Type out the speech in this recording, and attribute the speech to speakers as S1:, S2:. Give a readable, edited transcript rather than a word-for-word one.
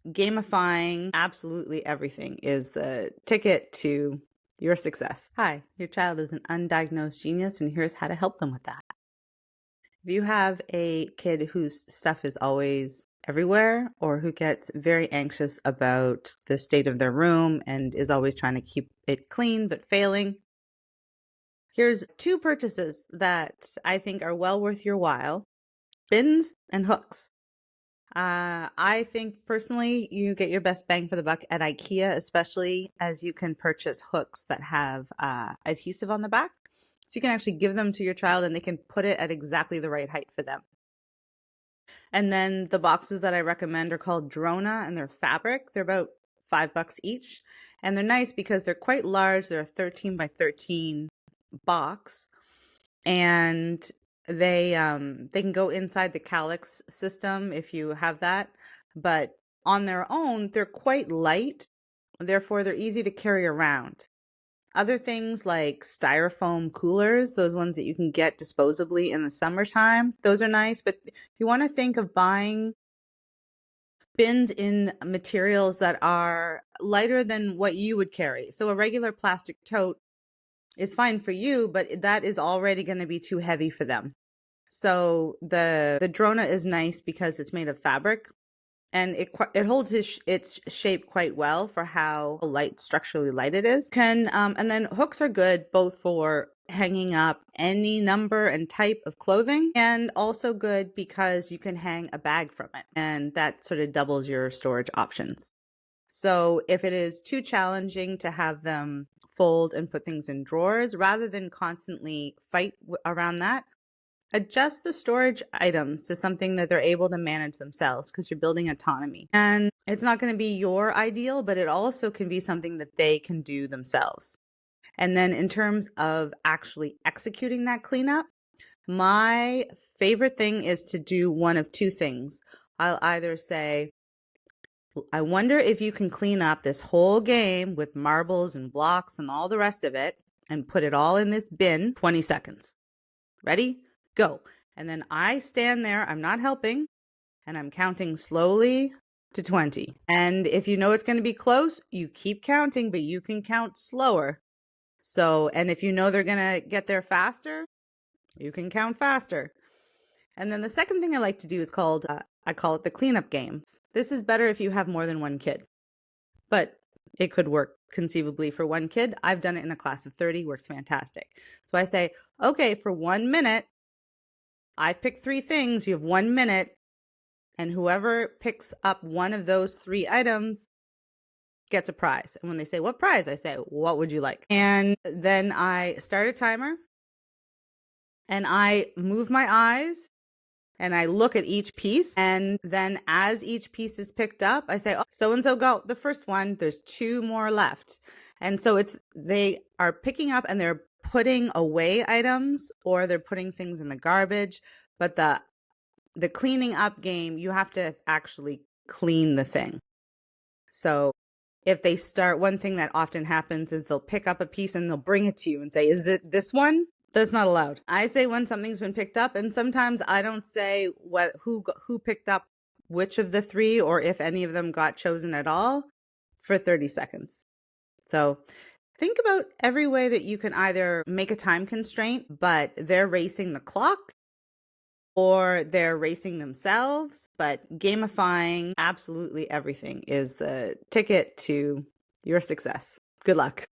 S1: gamifying absolutely everything is the ticket to your success. Hi, your child is an undiagnosed genius, and here's how to help them with that. If you have a kid whose stuff is always everywhere, or who gets very anxious about the state of their room and is always trying to keep it clean but failing, here's 2 purchases that I think are well worth your while: bins and hooks. I think personally you get your best bang for the buck at IKEA, especially as you can purchase hooks that have adhesive on the back. So you can actually give them to your child and they can put it at exactly the right height for them. And then the boxes that I recommend are called Drona, and they're fabric. They're about $5 each. And they're nice because they're quite large. They're a 13 by 13 box. And they can go inside the calyx system if you have that, but on their own, they're quite light. Therefore, they're easy to carry around. Other things like styrofoam coolers, those ones that you can get disposably in the summertime, those are nice. But if you want to think of buying bins in materials that are lighter than what you would carry. So a regular plastic tote is fine for you, but that is already going to be too heavy for them. So the Drona is nice because it's made of fabric, and it holds its shape quite well for how structurally light it is. And then hooks are good both for hanging up any number and type of clothing, and also good because you can hang a bag from it, and that sort of doubles your storage options. So if it is too challenging to have them fold and put things in drawers, rather than constantly fight around that, adjust the storage items to something that they're able to manage themselves, because you're building autonomy. And it's not going to be your ideal, but it also can be something that they can do themselves. And then in terms of actually executing that cleanup, my favorite thing is to do one of 2 things. I'll either say, I wonder if you can clean up this whole game with marbles and blocks and all the rest of it and put it all in this bin, 20 seconds. Ready? Go. And then I stand there, I'm not helping, and I'm counting slowly to 20. And if you know it's going to be close, you keep counting, but you can count slower. So, and if you know they're going to get there faster, you can count faster. And then the second thing I like to do is I call it the cleanup games. This is better if you have more than 1 kid, but it could work conceivably for 1 kid. I've done it in a class of 30, works fantastic. So I say, okay, for 1 minute, I've picked 3 things. You have 1 minute, and whoever picks up one of those 3 items gets a prize. And when they say, what prize? I say, what would you like? And then I start a timer, and I move my eyes, and I look at each piece. And then as each piece is picked up, I say, oh, so-and-so got the first one. There's 2 more left. And so they are picking up and they're putting away items, or they're putting things in the garbage. But the cleaning up game, you have to actually clean the thing. So if they start, one thing that often happens is they'll pick up a piece and they'll bring it to you and say, is it this one? That's not allowed. I say when something's been picked up, and sometimes I don't say who picked up which of the 3, or if any of them got chosen at all, for 30 seconds. So think about every way that you can either make a time constraint, but they're racing the clock, or they're racing themselves. But gamifying absolutely everything is the ticket to your success. Good luck.